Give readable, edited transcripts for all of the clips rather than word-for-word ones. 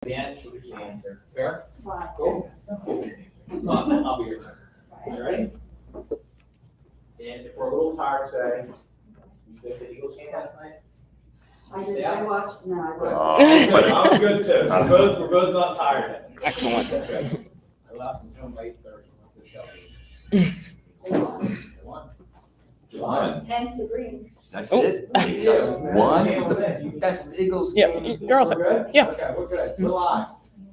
The answer is the answer. Fair? Wow. Cool. I'll be your friend. You ready? And if we're a little tired today, you did the Eagles game last night? I watched, no, I watched. I was good too. So we're both not tired. Excellent. Okay. I left and some late Thursday. They won. Fun. Hence the green. That's Oh. it. They just won. It's the best Eagles Yeah, game. you're all set. We're good? Yeah. Okay, we're good. We're live.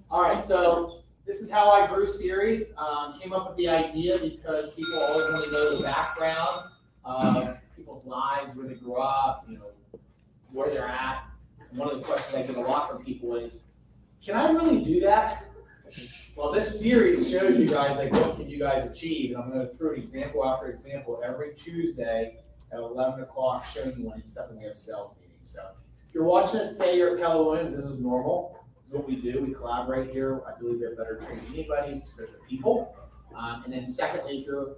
All right, so this is How I Grew series. Came up with the idea because people always want to know the background of people's lives, where they grew up, where they're at. And one of the questions I get a lot from people is, can I really do that? Well, this series shows you guys, like, what can you guys achieve? And I'm going to throw an example after example every Tuesday at 11 o'clock, showing you when it's stuff when we have sales meetings. So if you're watching us today here at Keller Williams, this is normal. This is what we do. We collaborate here. I believe we have better trained than anybody because of people. And then secondly, if you're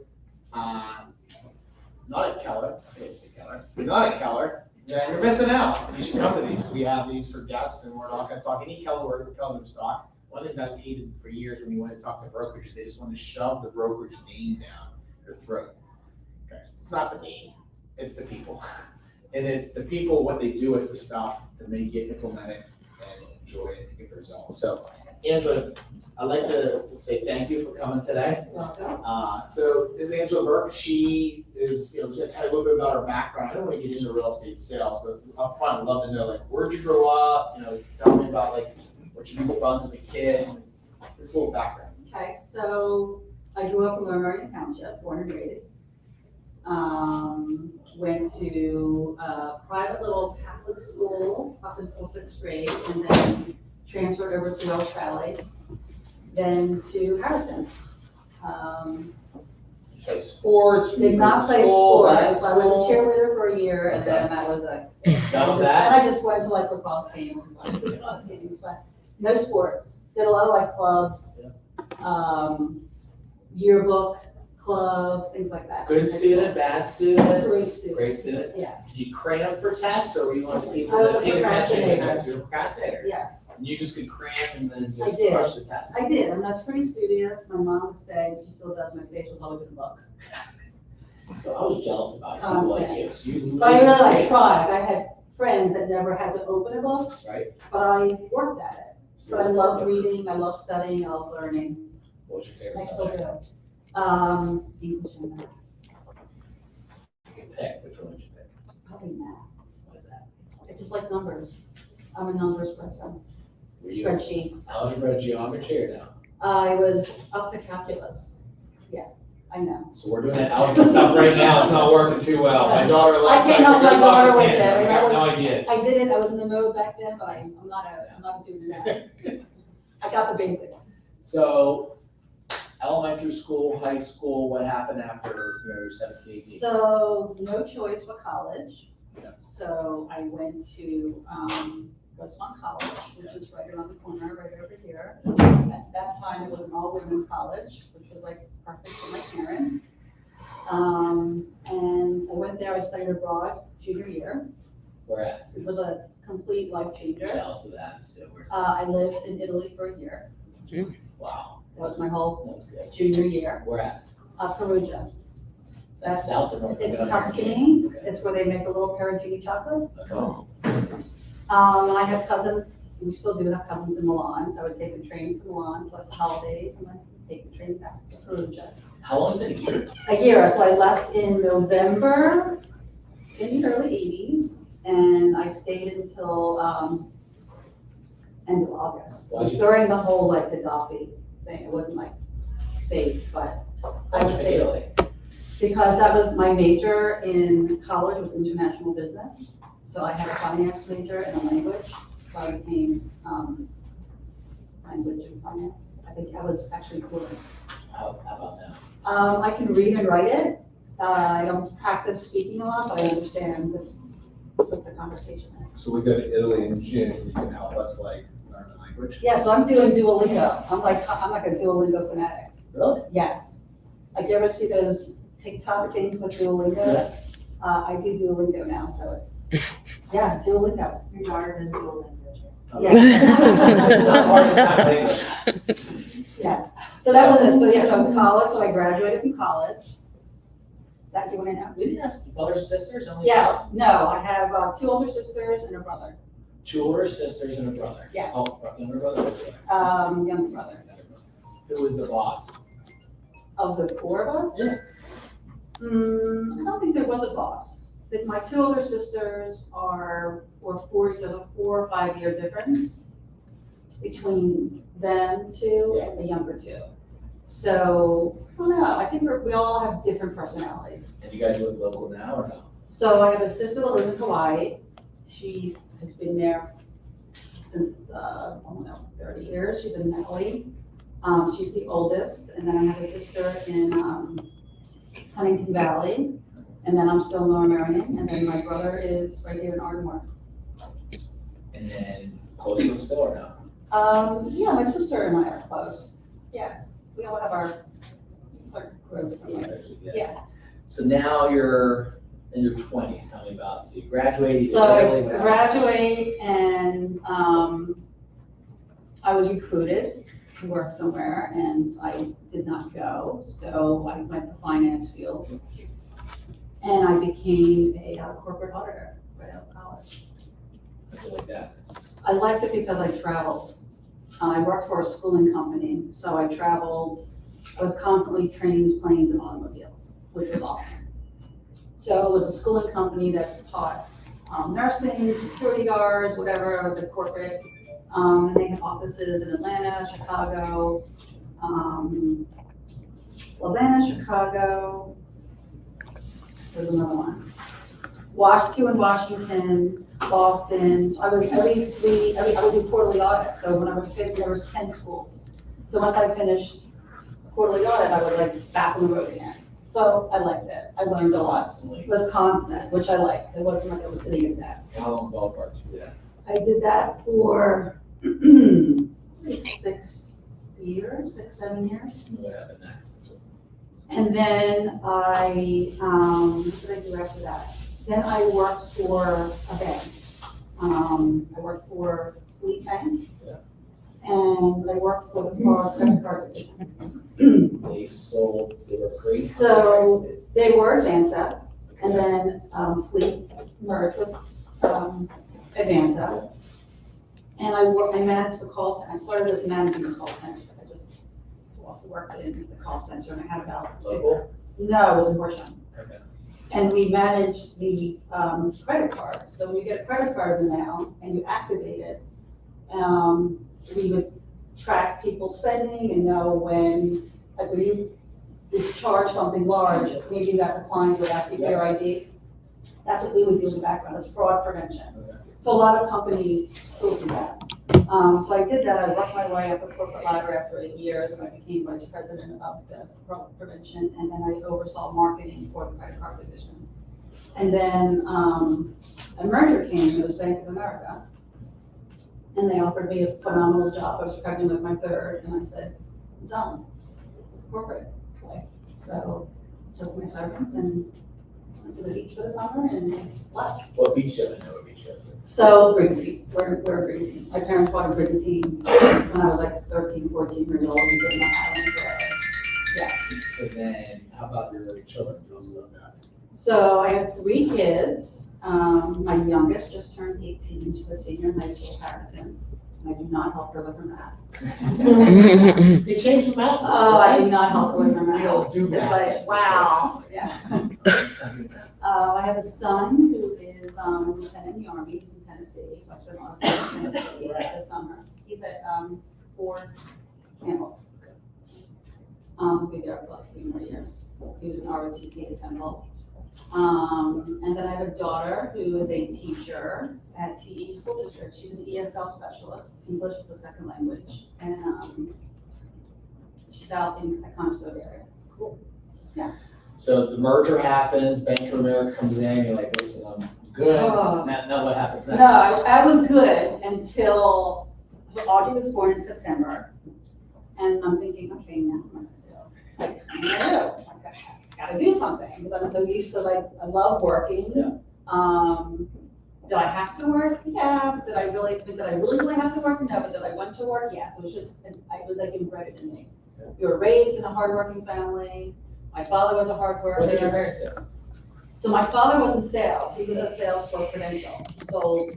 not at Keller, I think it's at Keller, if you're not at Keller, then you're missing out. You should come to these. We have these for guests, and we're not going to talk any Keller or Keller stock. One of the things I've hated for years when you want to talk to brokerages, they just want to shove the brokerage name down your throat. Guys, it's not the name, it's the people. And it's the people, what they do with the stuff to make it implement it and enjoy it and get the results. So, Angela, I'd like to say thank you for coming today. Welcome. So this is Angela Berke. She is, she's gonna tell you a little bit about her background. I don't want to get into real estate sales, but up front, I'd love to know, like, where'd you grow up? Tell me about, like, what you do fun as a kid. Just a little background. Okay, so I grew up in Lower Township, born and raised. Went to a private little Catholic school up until 6th grade, and then transferred over to Elk Valley, then to Harrison. Play sports. Did not play sports. I was a cheerleader for a year, and then I was Done that. and I just went to like lacrosse games and lacrosse games, but no sports. Did a lot of like clubs, yearbook club, things like that. Good student, bad student? Great student. Great student? Yeah, Did you cram for tests, or were you one of those people I was that a paid attention? procrastinator. You were a procrastinator. yeah, And you just could cram and then just did. crush the test. I did. I mean, I was pretty studious. My mom would say, she still does, my face was always in the book. So I was jealous about people like you. So you But I really like literally- tried. I had friends that never had to open a book, Right? but I worked at it. But I loved reading, I loved studying, I loved learning. What was your favorite I still subject? do. English and math, You can pick. Which one would you pick? probably math. What is that? I just like numbers. I'm a numbers person. Were you Spreadsheets. algebra, geometry, or no? I was up to calculus. Yeah, I know. So we're doing that algebra stuff right now. It's not working too well. My daughter I likes can't help my daughter with it. I That got was- no idea. I didn't, I was in the mode back then, but I'm not doing that. I got the basics. So, elementary school, high school, what happened after your 17, 18? So no choice but college. Yeah. So I went to Westmont College, which is right around the corner, right over here. At that time, it was an all-women's college, which was like perfect for my parents. And I went there, I studied abroad junior year. Where at? It was a complete life changer. Tell us of that. Where's I lived in Italy for a year. Wow, That was my whole that's good. junior year. Where at? Perugia. Is that south or north? It's I'm gonna- Tuscany. Okay. It's where they make the little Perugini chocolates. Oh. I have cousins, we still do have cousins in Milan, so I would take the train to Milan for the holidays and then take the train back to Perugia. How long is it a year? A year, so I left in November in the early 80s, and I stayed until end of August. Why'd you- During the whole like Gaddafi thing, it wasn't like safe, but I would say Italy. because that was my major in college was international business. So I had a finance major and a language, so I became language and finance. I think that was actually cool. How about now? I can read and write it. I don't practice speaking a lot, but I understand the conversation. So we go to Italy in June. You can help us like learn the language. Yeah, so I'm doing Duolingo. I'm like a Duolingo fanatic. Really? Yes. Like you ever see those TikTok things with Duolingo? Yeah. I do Duolingo now, so it's, yeah, Duolingo. Your daughter does Duolingo. Yeah, so that was it, so yeah, so college, so I graduated from college. That you wanna know? We didn't ask brothers, sisters, only Yes, no, I have two older sisters and a brother, two older sisters and a brother. Yes. Oh, younger brother. Or brother? younger brother. Who was the boss? Of the four of us? Yeah. I don't think there was a boss. My two older sisters were 40, there's a 4 or 5 year difference between them two and the younger two. So, I don't know, I think we all have different personalities. And you guys live local now or no? So I have a sister that lives in Hawaii. She has been there since, I don't know, 30 years. She's in Maui. She's the oldest. And then I have a sister in Huntington Valley. And then I'm still in Lower Merion. And then my brother is right here in Ardmore. And then close to them still or no? Yeah, my sister and I are close. Yeah, we all have our group. Yeah. So now you're in your 20s. Tell me about it. So you graduated. So I graduate and I was recruited to work somewhere and I did not go. So I went the finance field and I became a corporate auditor right out of college. I feel like that. I liked it because I traveled. I worked for a schooling company, so I traveled. I was constantly training planes and automobiles, which was awesome. So it was a schooling company that taught nursing, security guards, whatever. I was a corporate. And they had offices in Atlanta, Chicago, Chicago. There's another one. Washington, Boston. So I would do quarterly audits. So when I would finish, there was 10 schools. So once I finished a quarterly audit, I would back on the road again. So I liked it. I learned a lot. Constantly. It was constant, which I liked. It wasn't like I was sitting at a desk. So how long ballpark did you do that? I did that for 6 years, 6, 7 years. And what happened next? And then what did I do after that? Then I worked for a bank. I worked for Fleet Bank. Yeah. And I worked for the credit card division. They were free? So they were Advanta, and then Fleet merged with Advanta. And I managed the call center. I started as managing the call center. I just worked in the call center and I had about. Local? No, it was in Horsham. Okay. And we managed the credit cards. So when you get a credit card in the mail and you activate it, we would track people's spending and know when you discharge something large, maybe that the client would ask you for your ID. That's what we would do in the background. It's fraud prevention. Okay. So a lot of companies still do that. So I did that. I worked my way up the corporate ladder after 8 years, and I became vice president of the fraud prevention, and then I oversaw marketing for the credit card division. And then a merger came. It was Bank of America, and they offered me a phenomenal job. I was pregnant with my third, and I said, "I'm done, corporate." So I took my servants and went to the beach for the summer and left. What beach do I know what beach you have? So Brigantine, we're Brigantine. My parents bought a Brigantine when I was like 13, 14 years old. We did not have any there. Yeah. So then, how about your children? You also love that. So I have 3 kids. My youngest just turned 18. She's a senior in high school at Harrington. I do not help her with her math. They changed the math. Oh, I do not help her with her math. You don't do math. It's like, wow. Yeah. I have a son who is a lieutenant in the Army. He's in Tennessee, so I spend a lot of time in Tennessee this summer. He's at Ford's Campbell. He'll be there for like 3 more years. He was an ROTC at Temple. And then I have a daughter who is a teacher at TE School District. She's an ESL specialist. English is a second language. And she's out in the Conestoga area. Cool. Yeah. So the merger happens, Bank of America comes in, you're like, listen, I'm good. Oh. Now what happens next? No, I was good until Audrey was born in September. And I'm thinking, okay, now what am I gonna do? I'm gonna do. I gotta do something because I'm so used to I love working. Yeah. Did I have to work? Yeah. But did I really have to work? No. But did I want to work? Yes. It was just, I was like embedded in me. We were raised in a hardworking family. My father was a hard worker. What did your parents do? So my father was in sales. He was a sales for Prudential. He sold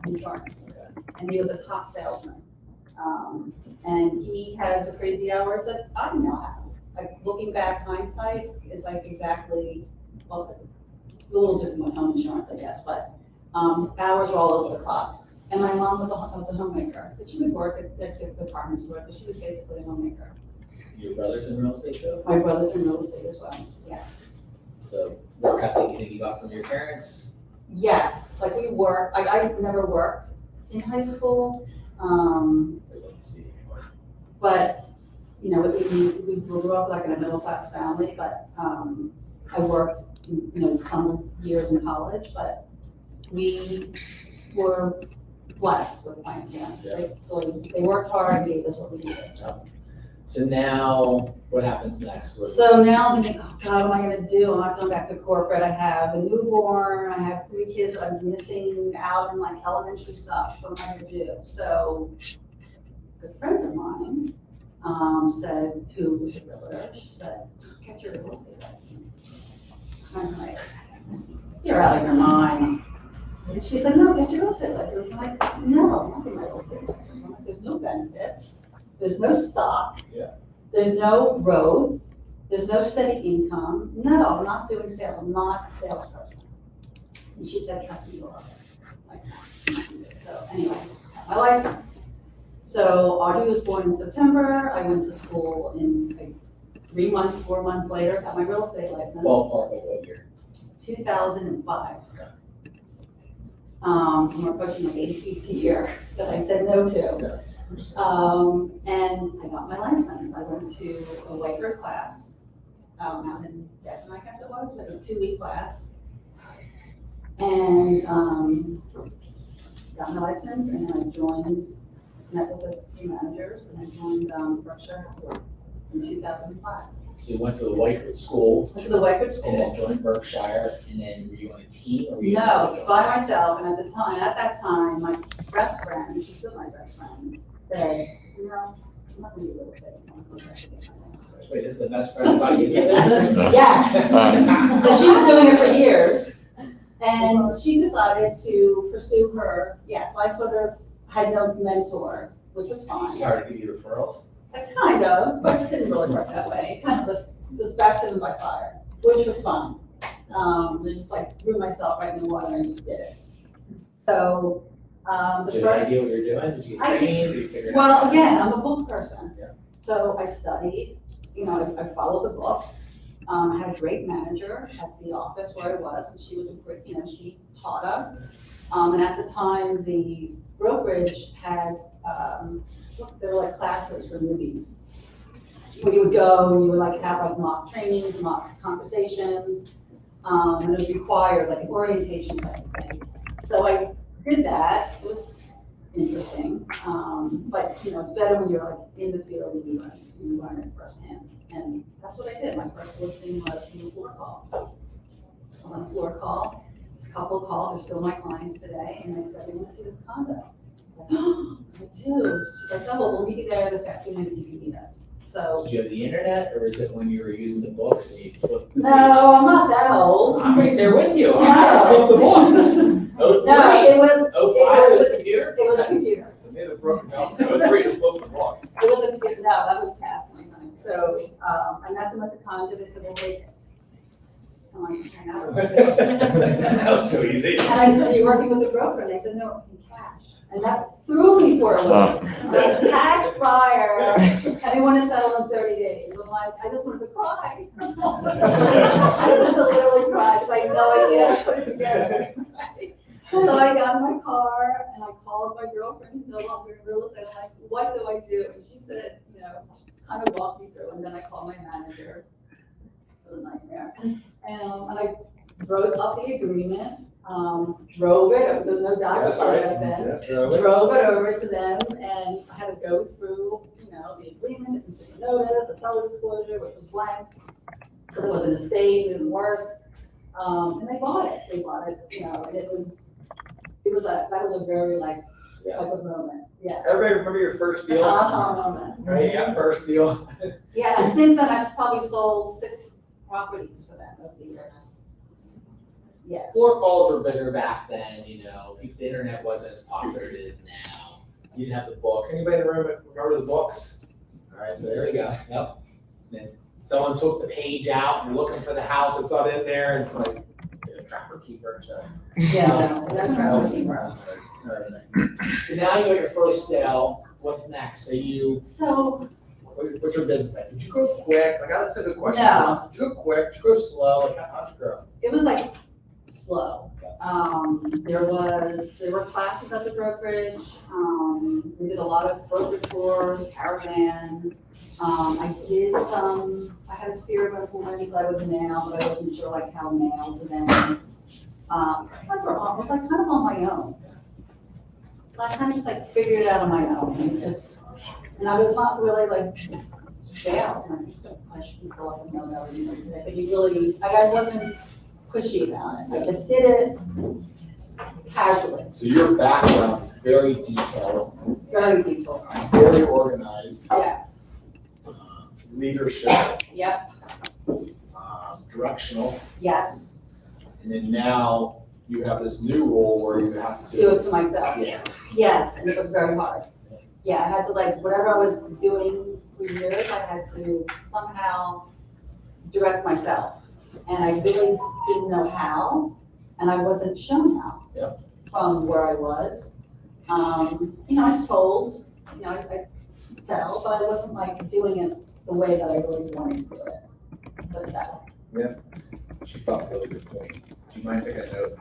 insurance, and he was a top salesman. And he has the crazy hours that I now have. Like looking back, hindsight is like exactly, well, a little different with home insurance, I guess, but hours were all over the clock. And my mom was a homemaker, but she would work at the department store, but she was basically a homemaker. Your brother's in real estate too? My brother's in real estate as well, yeah. So work ethic you think you got from your parents? Yes, like we work, I never worked in high school, Let's see. but, you know, we grew up like in a middle class family, but I worked, you know, some years in college, but we were blessed with my parents. They worked hard and gave us what we needed, so. So now, what happens next? So now I'm thinking, oh God, what am I gonna do? I'm not going back to corporate. I have a newborn, I have 3 kids that I'm missing out in like elementary stuff. What am I gonna do? So, good friends of mine said, who was a realtor, she said, get your real estate license. I'm like, you're out of your mind. And she said, no, get your real estate license. I'm like, no, I'm not getting my real estate license. I'm like, there's no benefits. There's no stock. Yeah. There's no growth. There's no steady income. No, I'm not doing sales. I'm not a salesperson. And she said, trust me, you'll love it. Like, so anyway, my license. So Audrey was born in September. I went to school in like 3 months, 4 months later, got my real estate license. Ballpark like what year? 2005. Okay. So we're approaching like 80th year that I said no to. Okay. And I got my license. I went to a Waker class out in Devon, I guess it was, like a 2-week class. And got my license, and then I met with a few managers, and I joined Berkshire in 2005. So you went to the Whitewood School, Went to the Waker and then School. joined Berkshire, and then were you on a team, or were you? No, by myself, and at that time, my best friend, she's still my best friend, said, you know, I'm not gonna do real estate anymore. I'm gonna go back to get my master's. Wait, this is the best friend about you in business? Yes. So she was doing it for years, and she decided to pursue her, so I sort of had no mentor, which was fine. Started to give you referrals? Kind of, but it didn't really work that way. It kind of was baptism by fire, which was fun. I just like threw myself right in the water and just did it. So, the Did you first, idea what you're doing? Did you get trained? Did you figure it out? well, again, I'm a book person. Yeah. So I studied, you know, I followed the book. I had a great manager at the office where I was, and she was a great, you know, she taught us. And at the time, the brokerage had, there were like classes for newbies. Where you would go and you would like have like mock trainings, mock conversations, and it was required, like an orientation type of thing. So I did that. It was interesting, but you know, it's better when you're like in the field and you learn it firsthand. And that's what I did. My first listing was from a floor call. I was on a floor call. This couple called. They're still my clients today, and they said, "We want to see this condo." I was like, "Oh, I do." She's like, "Oh, well, we'll meet you there this afternoon if you can meet us." So. Did you have the internet, or is it when you were using the books and you flipped the No, I'm not that old. I'm right there with you. I'm No. gonna flip the books. No, it was. 05 was computer? It was a computer. So near the broken down, feel free to flip the block. It wasn't, no, that was past my time. So, I met them at the condo, they said, well, wait. I'm like, okay, now what do I do? That was too easy. And I said, are you working with a broker? And they said, no, in cash. And that threw me for a loop. Cash buyer, and they want to settle in 30 days. I'm like, I just wanted to cry. I wanted to literally cry because I had no idea how to put it together. So I got in my car and I called my girlfriend, who's no longer in real estate. I'm like, what do I do? And she said, you know, just kind of walk me through. And then I called my manager. It was a nightmare. And I wrote up the agreement, drove it. There was no That's DocuSign right. back then. Yeah, really. Drove it over to them, and I had to go through, you know, the agreement, the consumer notice, the seller disclosure, which was blank, because it was an estate, even worse. And they bought it, you know, and it was that was a very like, Yeah. type of moment, yeah. Everybody remember your first deal? Moment. Right, yeah, first deal. Yeah, and since then, I've probably sold 6 properties for them over the years. Yeah, Floor calls were bigger back then, the internet wasn't as popular as it is now. You didn't have the books. Anybody in the room remember the books? All right, so there we go. Yep. Then someone took the page out and you're looking for the house that's not in there, and it's like a trapper keeper, so. yeah, that's right. So now you got your first sale. What's next? So, What's your business like? Did you grow quick? Like, that's a good question. No. Did you grow quick? Did you grow slow? Like, how'd you grow? it was like slow. There were classes at the brokerage, we did a lot of broker tours, caravan. I had a spirit of influence that I would mail, but I wasn't sure like how mail to them. It was like kind of on my own. So I kind of just like figured it out on my own, and I was not really like sales, and I shouldn't feel like I know that was easy to say, but I wasn't pushy about it, I just did it casually, So your background, very detailed, very detailed, very organized, yes, leadership, yep, directional, yes, and then now you have this new role where you have to. do it to myself, Yeah. yes, and it was very hard. Yeah, I had to like, whatever I was doing for years, I had to somehow direct myself. And I really didn't know how, and I wasn't shown how. Yep. From where I was. I sold, I sell, but I wasn't like doing it the way that I really wanted to do it. So that way. She brought up a really good point. Do you mind taking a note?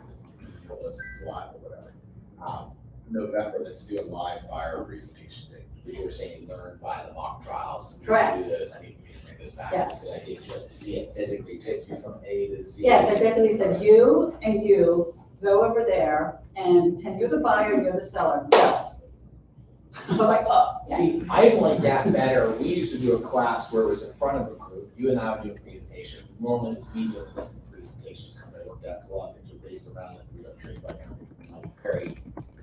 It's live or whatever. November, let's do a live buyer presentation thing. You were saying learn by the mock trials. Correct. Do those. I think we can bring those back. Yes. I think you have to see it physically, take you from A to Z. Yes, I basically said, you and you go over there and pretend you're the buyer and you're the seller. Go. I was like, oh. Yeah. See, I like that better. We used to do a class where it was in front of a group. You and I would do a presentation. Normally it was me doing a list of presentations coming to work out, because a lot of things were based around like we got trained by Mike Perry.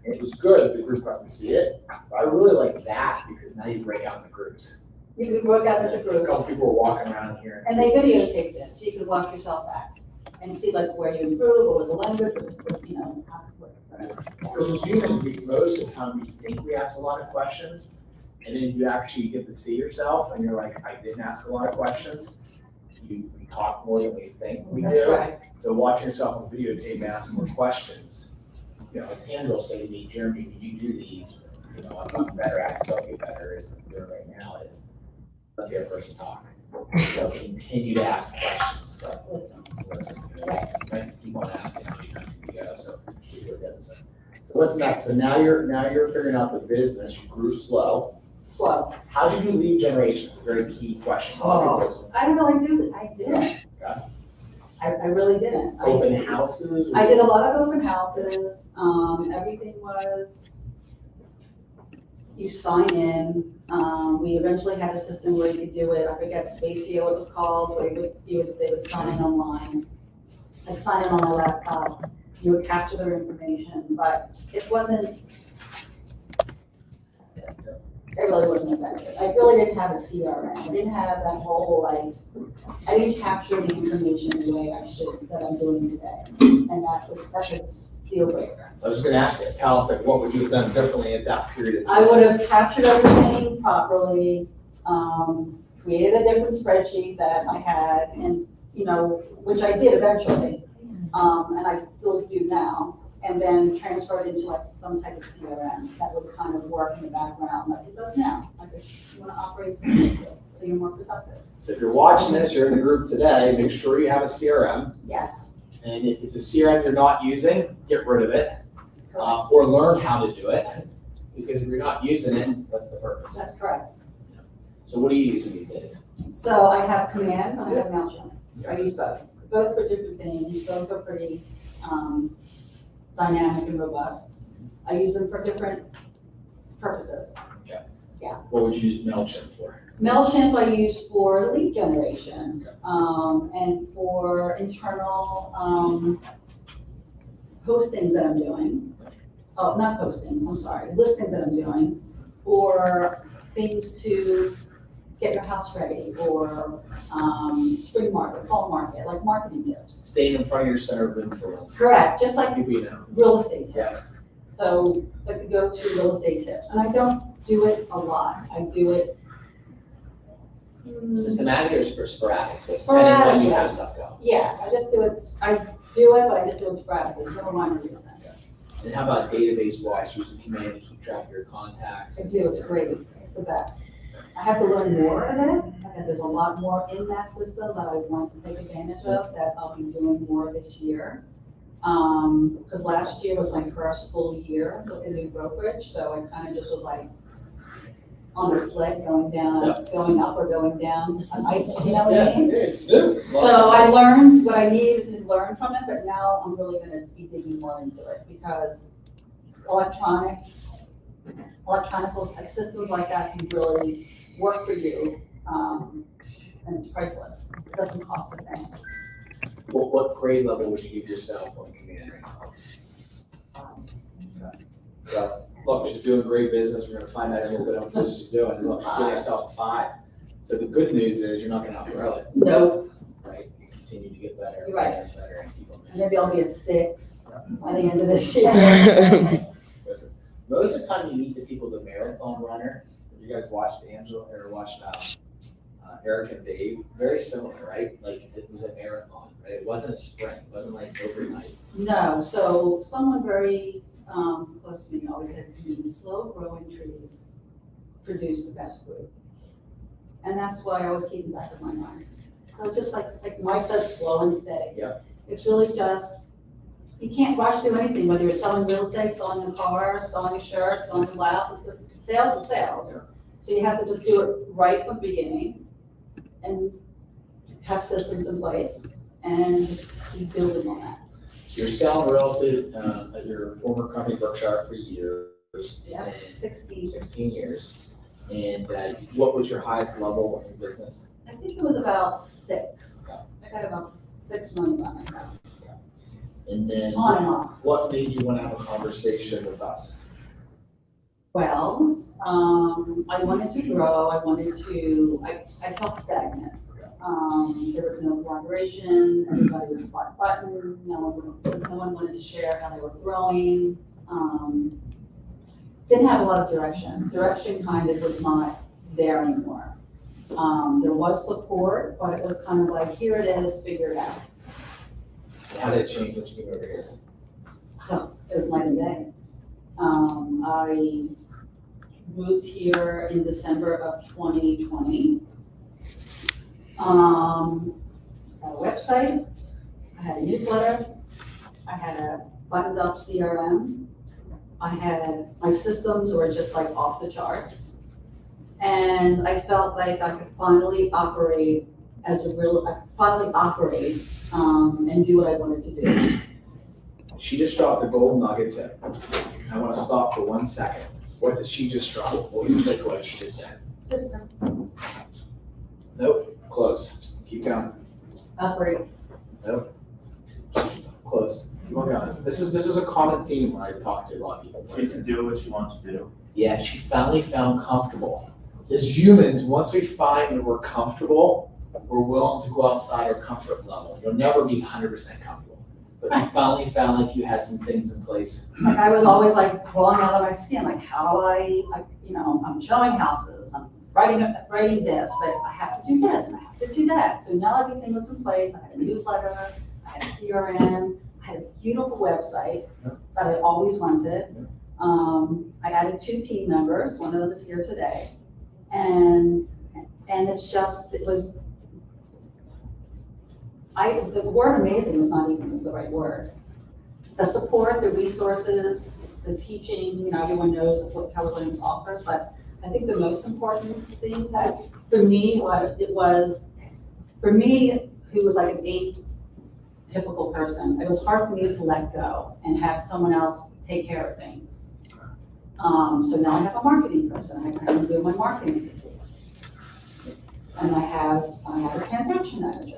And it was good, the group got to see it. But I really like that because now you break out in the groups. You could work out the A couple groups. people were walking around here. And they videotaped it, so you could watch yourself back and see like where you improved, what was the language, how to work. Because as humans, most of the time we think we ask a lot of questions, and then you actually get to see yourself, and you're like, I didn't ask a lot of questions. We talk more than we think we That's do. right. So watching yourself on videotape and asking more questions, like Angela will say to me, Jeremy, when you do these, I've gotten better at, still get better as I'm doing right now, is let the other person talk. So continue to ask questions. But Listen, right? Keep on asking how many times you go. So what's next? So now you're figuring out the business. You grew slow. slow. How did you do lead generation? It's a very key question. I don't really do it, I didn't. Okay. I really didn't. Open houses? I did a lot of open houses, everything was, you sign in, we eventually had a system where you could do it, I forget Spacio it was called, where they would sign in online. Like sign in on a laptop, you would capture their information, but it wasn't, it really wasn't effective. I really didn't have a CRM, I didn't have that whole I didn't capture the information the way I should, that I'm doing today. And that's a deal breaker. So I was just gonna ask you, tell us what would you have done differently at that period of time? I would have captured everything properly, created a different spreadsheet that I had, and, which I did eventually, and I still do now, and then transferred into some type of CRM that would kind of work in the background like it does now. You want to operate seamlessly, so you're more productive. So if you're watching this, you're in the group today, make sure you have a CRM. Yes. And if it's a CRM you're not using, get rid of it, or learn how to do it. Because if you're not using it, what's the purpose? That's correct. So what are you using these days? So I have Command and I have MailChimp. I use both for different things, both are pretty dynamic and robust. I use them for different purposes. What would you use MailChimp for? MailChimp I use for lead generation, and for internal postings that I'm doing. not postings, I'm sorry, listings that I'm doing, or things to get your house ready, or, spring market, fall market, like marketing tips. Staying in front of your center of influence. Correct, just like People you know. real estate tips. So, like the go-to real estate tips, and I don't do it a lot, I do it. Systematic or sporadic? Depending Sporadic. when you have stuff going. Yeah, I just do it, but I just do it sporadically, there's no rhyme or reason. And how about database wise, using command to keep track of your contacts? I do, it's great, it's the best. I have to learn more of it, and there's a lot more in that system that I want to take advantage of that I'll be doing more this year. Because last year was my first full year with the new brokerage, so I kind of just was like on a sled going down, going up or going down an ice, you know what I mean? It's new. So I learned what I needed to learn from it, but now I'm really gonna be digging more into it because electronics, like systems like that can really work for you, and it's priceless. It doesn't cost a thing. What grade level would you give yourself on command right now? So, look, she's doing great business. We're gonna find out a little bit of what she's doing. Look, she's giving herself a 5. So the good news is you're not gonna outgrow it, Nope, right? You continue to get better, You're right. better, and better, and keep on making maybe I'll be a 6 by the end of this year. Listen, most of the time you meet the people, the marathon runner, You guys watched Angela, or watched, Eric and Dave? very similar, right? Like it was a marathon, right? It wasn't a sprint, it wasn't like overnight. No, so someone very close to me always said to me, slow growing trees produce the best fruit. And that's why I always keep in the back of my mind. So just like Mike says, slow and steady. Yep. It's really just, you can't rush through anything, whether you're selling real estate, selling a car, selling a shirt, selling a blouse, it's just sales and sales. Yeah. So you have to just do it right from the beginning and have systems in place and just keep building on that. So you're selling real estate at your former company Berkshire for years. Yeah, and 16 years. And what was your highest level in business? I think it was about 6. Yeah. I got about 6 million by myself, And then on and off. what made you want to have a conversation with us? Well, I wanted to grow, I felt stagnant. There was no collaboration, everybody was smart button, no one wanted to share how they were growing. Didn't have a lot of direction. Direction kind of was not there anymore. There was support, but it was kind of like, here it is, figure it out. How did it change when you came over here? It was night and day. I moved here in December of 2020. I had a website, I had a newsletter, I had a buttoned up CRM. I had, my systems were just like off the charts. And I felt like I could finally operate and do what I wanted to do. She just dropped the gold nugget tip. I want to stop for 1 second. What did she just drop? What was the takeaway she just said? Systems, Nope, close. Keep going. operate. Nope. Close. Keep on going. This is a common theme when I talk to a lot of people. She can do what she wants to do. Yeah, she finally found comfortable. As humans, once we find that we're comfortable, we're willing to go outside our comfort level. You'll never be 100% comfortable. But you finally found like you had some things in place. Like I was always like crawling out of my skin, like how do I'm showing houses, I'm writing this, but I have to do this and I have to do that. So now everything was in place. I had a newsletter, I had a CRM, I had a beautiful website that I always wanted. I added 2 team members, one of them is here today. And the word amazing is not even the right word. The support, the resources, the teaching, everyone knows what Keller Williams offers, but I think the most important thing that for me, who was like an atypical person, it was hard for me to let go and have someone else take care of things. So now I have a marketing person, I'm doing my marketing. And I have a transaction manager.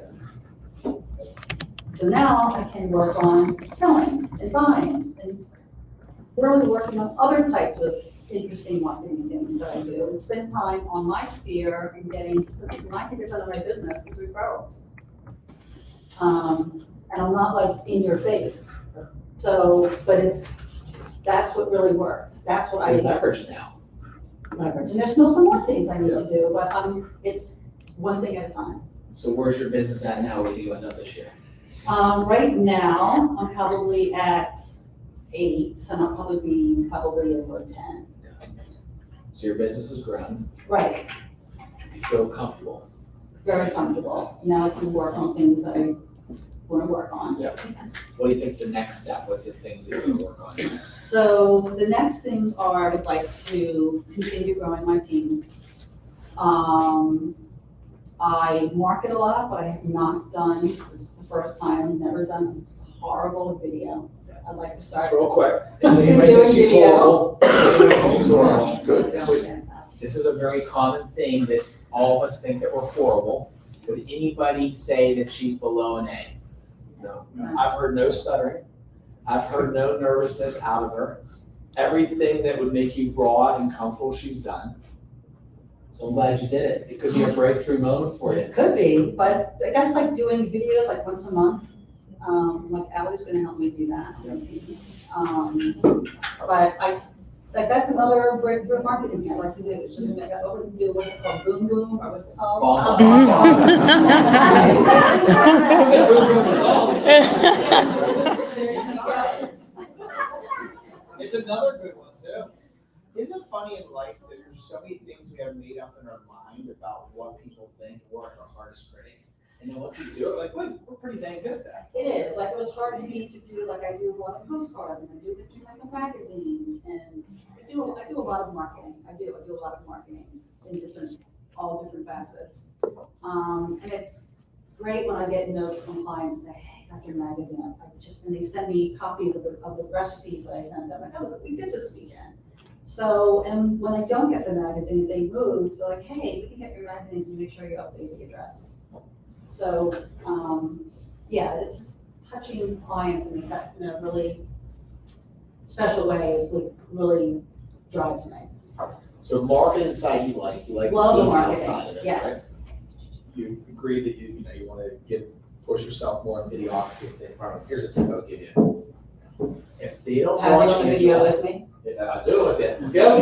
So now I can work on selling and buying and really working on other types of interesting marketing things that I do, and spend time on my sphere and getting 90% of my business is referrals. And I'm not like in your face. So, but that's what really worked. That's what I We leverage now. leverage. And there's still some more things I need to do, but it's one thing at a time. So where's your business at now? Where do you end up this year? Right now, I'm probably at 8, and I'll probably be as low 10. So your business has grown. Right, You feel comfortable. very comfortable. Now I can work on things that I want to work on. What do you think's the next step? What's the things that you're gonna work on next? So the next things are, I'd like to continue growing my team. I market a lot, but I have not done, this is the first time, never done a horrible video. I'd like to start. Real quick. Doing video. Good. This is a very common thing that all of us think that we're horrible. Would anybody say that she's below an A? No. No. I've heard no stuttering. I've heard no nervousness out of her. Everything that would make you raw and comfortable, she's done. So I'm glad you did it. It could be a breakthrough moment for you. It could be, but I guess like doing videos like once a month, like Allie's gonna help me do that. But that's another breakthrough marketing I'd like to do. It's just make it over to do, what's it called, Boom Boom, or what's it called? Bomb, bomb, It's another good one too. Isn't it funny in life that there's so many things we have made up in our mind about what people think, we're our hardest critic. And then once we do it, like, wait, we're pretty dang good at that. It is, like, it was hard for me to do, like, I do a lot of postcards, and I do the magazines, and I do a lot of marketing. I do a lot of marketing in all different facets. And it's great when I get notes from clients and say, hey, I got your magazine, and they send me copies of the recipes that I sent them, like, oh, look, we did this weekend. So, and when I don't get the magazine, they move, so like, hey, we can get your magazine, and make sure you update the address. So, yeah, it's just touching clients in a really special way is what really drives me. So marketing side you like the Love the detail marketing, side of it, right? yes. You agree that you want to push yourself more in videography and stay in front of. Here's a tip I'll give you. If they don't Have watch you on the video Angela, with me? if I do with it, let's go.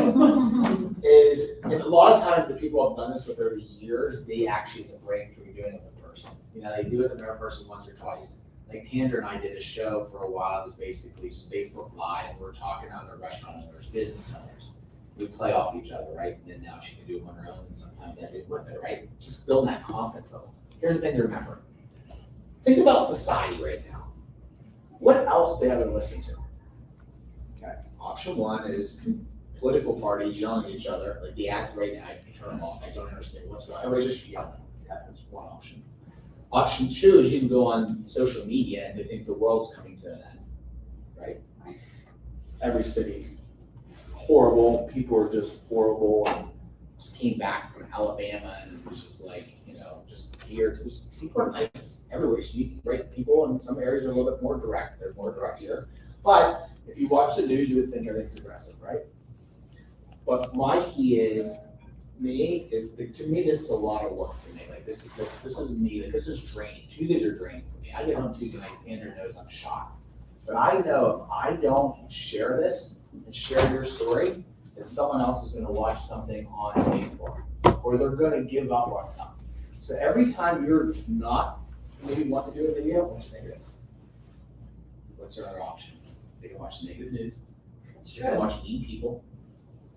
And a lot of times the people I've done this with over the years, they actually is a breakthrough doing it with a person. You know, they do it with another person once or twice. Like Tandra and I did a show for a while. It was basically just Facebook Live, and we were talking to other restaurant owners, business owners. We play off each other, right? And then now she can do it on her own, and sometimes I do it with it, right? Just building that confidence level. Here's the thing to remember. Think about society right now. What else do they have to listen to? Okay, option one is political parties yelling at each other, like the ads right now, I can turn them off, I don't understand what's going on, everybody's just yelling. Okay, that's one option. Option two is you can go on social media and they think the world's coming to an end, right? Right. Every city's horrible, people are just horrible, and Just came back from Alabama and it was just like, just here to just, people are nice everywhere. So you, right, people in some areas are a little bit more direct, they're more direct here. But if you watch the news, you would think everything's aggressive, right? But my key is, to me, this is a lot of work for me. Like this is me, like this is draining. Tuesdays are draining for me. I get home Tuesday nights, Andrew knows I'm shot. But I know if I don't share this and share your story, that someone else is gonna watch something on Facebook, or they're gonna give up on something. So every time you're not maybe want to do a video, watch this. What's your other option? They can watch negative news. That's You can true. watch mean people,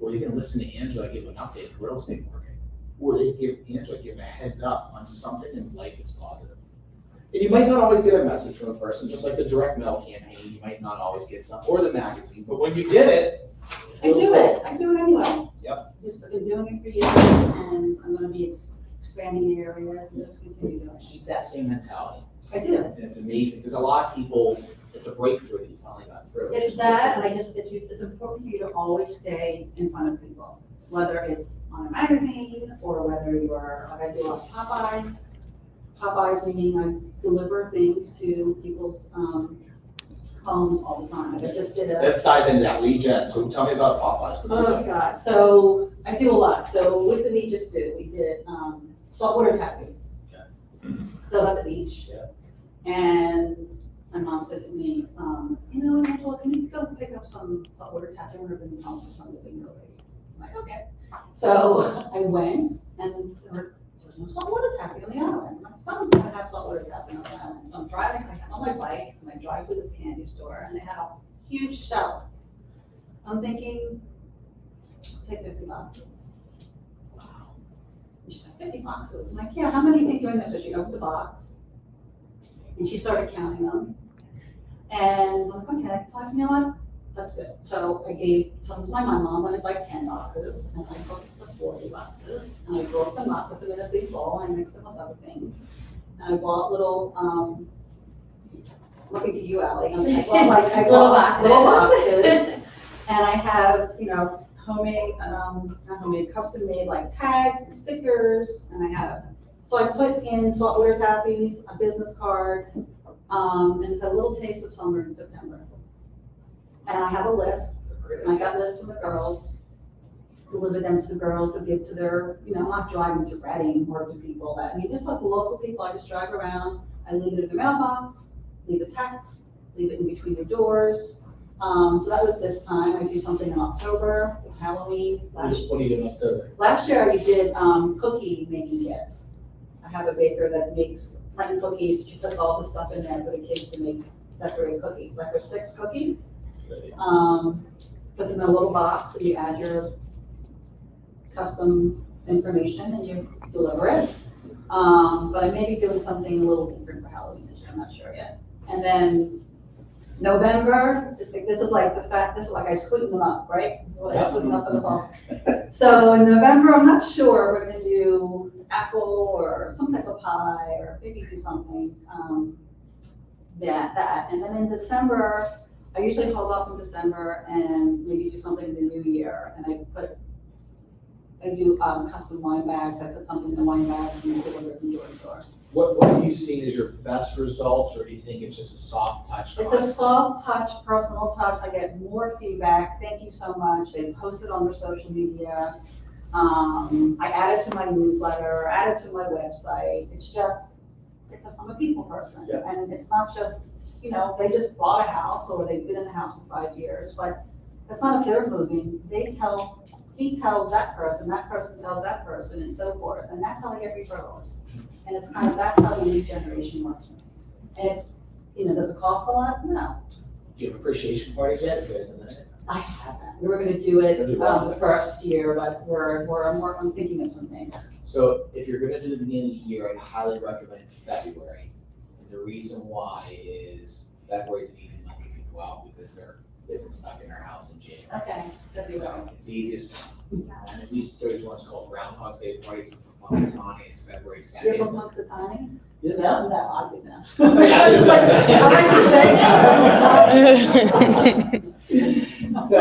or you can listen to Angela give an update of real estate market, or they give Angela give a heads up on something in life that's positive. And you might not always get a message from a person, just like the direct mail campaign, you might not always get some, or the magazine, but when you get it, it I feels do good. it, I do it anyway. Yep. Just been doing it for years, and I'm gonna be expanding the areas and just continue doing it. Keep that same mentality, I do. and it's amazing, because a lot of people, it's a breakthrough that you finally got through. It's that, and it's important for you to always stay in front of people, whether it's on a magazine or whether you're, like I do on Popeyes. Popeyes meaning I deliver things to people's poems all the time. I just did a. Let's dive into that, lead gen, so tell me about Popeyes. What do you Oh do? God, so I do a lot. So what did we just do? We did saltwater taffys. Okay. So I was at the beach. Yeah. And my mom said to me, you know, Angela, can you go pick up some saltwater taffy? We're gonna be home for some living no ladies. I'm like, okay. So I went and there was no saltwater taffy on the island. I'm like, someone's gonna have saltwater taffy on the island. So I'm driving, I get on my bike and I drive to this candy store and they have a huge shelf. I'm thinking, take 50 boxes. Wow. And she's like, 50 boxes? I'm like, yeah, how many think you're in there? So she opened the box and she started counting them. And I'm like, okay, well, you know what? That's good. So I gave some to my mom, wanted like 10 boxes, and I took the 40 boxes, and I broke them up, put them in a big bowl, and mixed them with other things. And I bought little, looking to you, Ally, I bought little boxes. And I have, you know, homemade, not homemade, custom made like tags and stickers, and I have, so I put in saltwater taffies, a business card, and it's a little taste of summer in September. And I have a list, and I got lists from the girls, deliver them to the girls to give to their, you know, I'm not driving to Reading or to people that, I mean, just like the local people, I just drive around, I leave it in the mailbox, leave a text, leave it in between your doors. So that was this time. I do something in October, Halloween. What are you doing in October? Last year I did cookie making kits. I have a baker that makes plain cookies. She puts all the stuff in there for the kids to make decorate cookies. Like there's 6 cookies. Put them in a little box, and you add your custom information and you deliver it. But I may be doing something a little different for Halloween this year. I'm not sure yet. And then November, this is like this is like I sweeten them up, right? This is what I sweeten up in the fall. So in November, I'm not sure, we're gonna do apple or some type of pie, or maybe do something, that. And then in December, I usually hold off in December and maybe do something in the new year. And I do custom wine bags, I put something in the wine bags and deliver it from door to door. What have you seen as your best results, or do you think it's just a soft touch? It's a soft touch, personal touch. I get more feedback. Thank you so much. They post it on their social media. I add it to my newsletter, add it to my website. I'm a people person. Yeah. And it's not just, you know, they just bought a house or they've been in the house for 5 years, but it's not if they're moving. He tells that person tells that person, and so forth. And that's how I get referrals. And it's kind of, that's how the lead generation works. And it's, you know, does it cost a lot? No. Do you have appreciation parties yet? You guys have done it? I haven't. We were gonna do it Really well. the first year, but I'm thinking of some things. So if you're gonna do the beginning of the year, I'd highly recommend February. And the reason why is February is an easy month to people out because they've been stuck in their house in January. Okay, that'd be So it's the easiest. And at least there's one's called Groundhog's Day parties. Punxsutawney, it's February Do you have a 2nd. Punxsutawney? You didn't No, I didn't know. Yeah, it's like- that. So,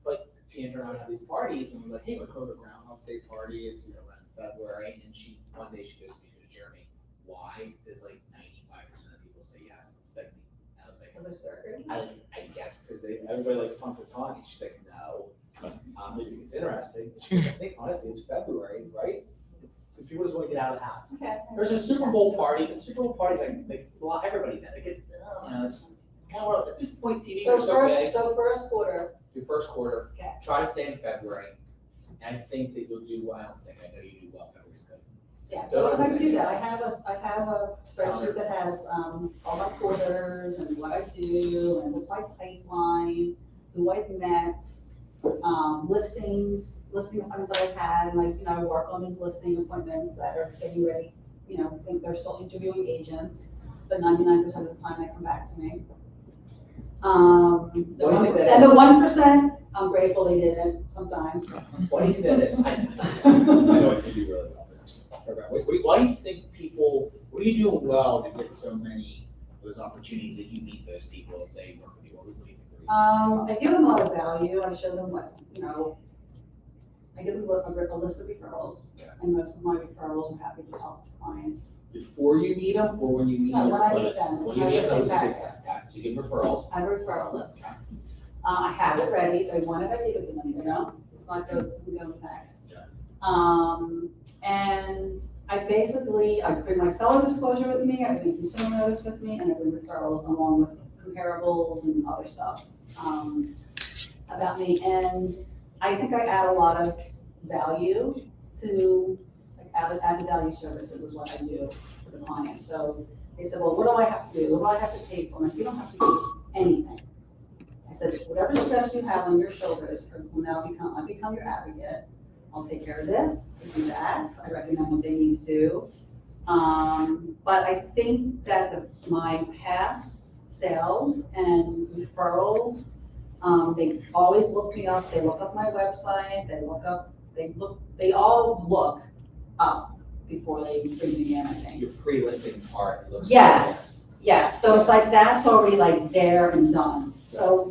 but Sandra and I would have these parties, and we're like, hey, we're going to Groundhog's Day party. It's, you know, around February. And one day she goes to me, she goes, Jeremy, why does like 95% of people say yes? It's like, and I was like, I guess because everybody likes Punxsutawney. She's like, no. Maybe it's interesting. And she goes, I think honestly it's February, right? Because people just want to get out of the house. Okay. There's a Super Bowl party, but Super Bowl parties like well, everybody did. They get, you know, it's kind of at this point TVs So are so big. first quarter, Your first quarter, Okay. try to stay in February. And I think that you'll do well. I don't think, I know you do well. February's good. yeah, so when I do that, I have a spreadsheet that has, all my quarters and what I do and what's my pipeline, who I've met, listing appointments that I've had, like, you know, I work on these listing appointments that are getting ready, you know, I think they're still interviewing agents, but 99% of the time they come back to me. What do you think that And is? the 1%, I'm grateful they didn't sometimes. Why do you think that is? I know it can be really well. Why do you think people, what are you doing well to get so many of those opportunities that you meet those people that they work with you? What do you think the reason is? I give them a lot of value. I show them what, you know, I give them a list of referrals. Yeah. And most of my referrals, I'm happy to talk to clients. before you meet them or when you meet No, them? when I meet them, When you I meet just them, say okay, back. okay, so you give referrals. I have a referral list. I have it ready, they want it, I give it to them, you know, it's not goes, we go back. Yeah. And I bring my seller disclosure with me, I bring consumer notice with me, and I bring referrals along with comparables and other stuff, about me. And I think I add a lot of value to, like, added value services is what I do for the client. So they said, well, what do I have to do? What do I have to pay for? And you don't have to do anything. I said, whatever stress you have on your shoulders will now I become your advocate. I'll take care of this, I do that, I recommend what they need to do. But I think that my past sales and referrals, they always look me up, they look up my website, they all look up before they bring me in, I think. Your pre-listing part looks. Yes, so it's like, that's already like there and done. So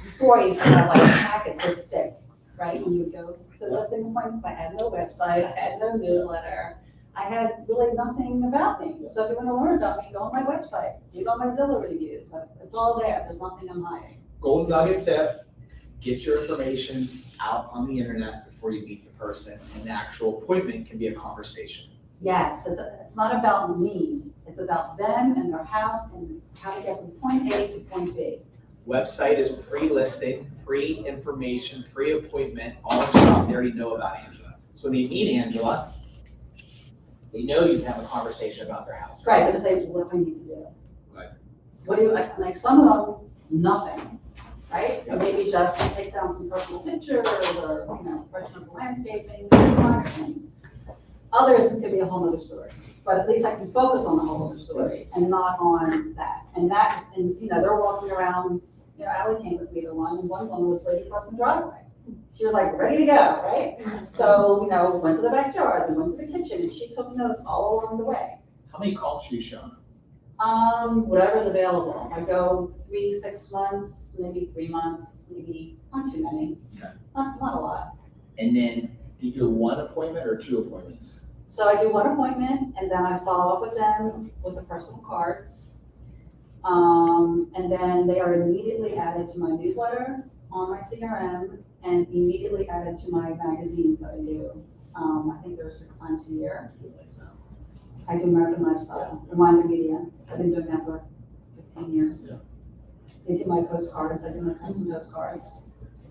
before I used to have like a packet this thick, right? When you would go to listing appointments, I had no website, I had no newsletter, I had really nothing about me. So if you want to learn about me, go on my website, read all my Zillow reviews, it's all there, there's nothing I'm hiding. Golden nugget tip, get your information out on the internet before you meet the person. An actual appointment can be a conversation. Yes, it's not about me, it's about them and their house and how to get from point A to point B. Website is pre-listing, pre-information, pre-appointment, all the stuff they already know about Angela. So when you meet Angela, they know you can have a conversation about their house. Right, they just say, what do I need to do? Right. What do you, like some of them, nothing, right? And maybe just take down some personal pictures or, freshen up the landscaping, minor things. Others, it could be a whole other story, but at least I can focus on the whole other story and not on that. And they're walking around, Allie came with me to one, and one woman was waiting for us in the driveway. She was like ready to go, right? So, went to the backyard, and went to the kitchen, and she took notes all along the way. How many calls have you shown? Whatever's available. I go 3, 6 months, maybe 3 months, maybe not too many. Okay. Not a lot. And then you do one appointment or 2 appointments? So I do one appointment and then I follow up with them with a personal card. And then they are immediately added to my newsletter on my CRM and immediately added to my magazines that I do. I think there are 6 times a year. I do American Lifestyle, Reminder Media. I've been doing that for 15 years. Yeah. They do my postcards, I do my custom postcards.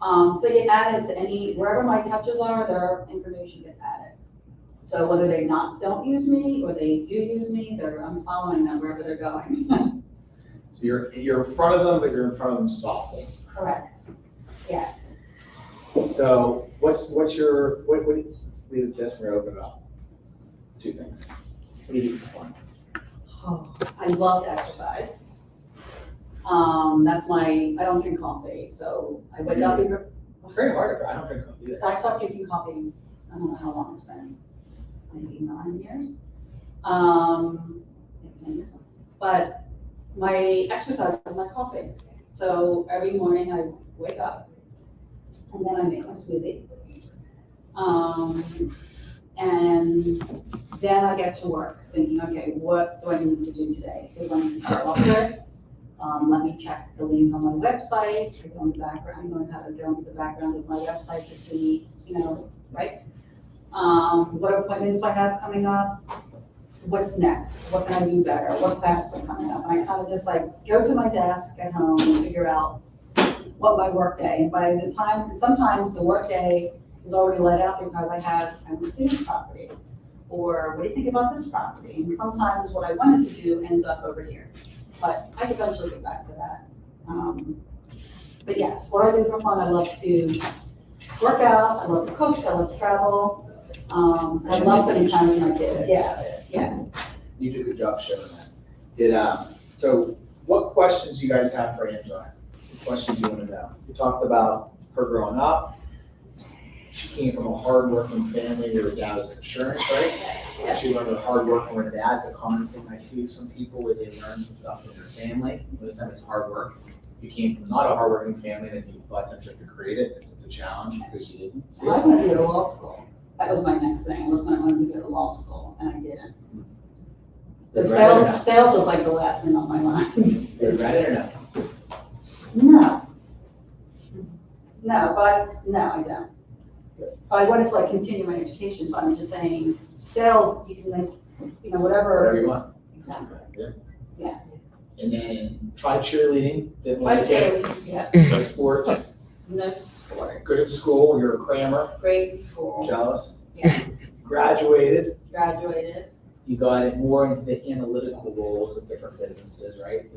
So they get added to wherever my touches are, their information gets added. So whether they don't use me or they do use me, I'm following them wherever they're going. So you're in front of them, but you're in front of them softly. Correct. Yes. So what do you, let's leave this and we're open it up. 2 things. What do you do for fun? Oh, I love to exercise. I don't drink coffee, so I wake up. It's very hard, I don't drink coffee either. I stopped drinking coffee, I don't know how long it's been, maybe 9 years. 10 years. But my exercise is my coffee. So every morning I wake up and then I make my smoothie. And then I get to work thinking, okay, what do I need to do today? What do I need to follow up with? Let me check the leads on my website. I go in the background, I learn how to go into the background of my website to see, right? What appointments do I have coming up? What's next? What can I do better? What classes are coming up? And I kind of just go to my desk at home and figure out what my work day. And by the time, sometimes the work day is already let out because I haven't seen this property. Or what do you think about this property? And sometimes what I wanted to do ends up over here. But I could eventually get back to that. But yes, what I do for fun, I love to work out, I love to cook, I love to travel. I love spending time with my kids, yeah. You did a good job showing that. So what questions do you guys have for Angela? What questions do you want to know? We talked about her growing up. She came from a hardworking family where her dad was in insurance, right? Yeah. She learned that hard work from her dad. It's a common thing I see with some people is they learn some stuff from their family. Most of the time it's hard work. You came from not a hardworking family that you butt to create it. It's a challenge because you didn't see So I it. wanted to go to law school. That was my next thing. I was going to go to law school, and I didn't. So Regret it or sales was like the last thing on my mind. no? Regret it or no? No. No, I don't. But I wanted to like continue my education, but I'm just saying, sales, you can like, Whatever whatever. you want. Exactly. Yeah. And then try cheerleading, didn't like it, Okay, yeah, no sports, no sports. good at school, you're a crammer, Great school, jealous. yeah, Graduated, graduated. you got it more into the analytical roles of different businesses, right?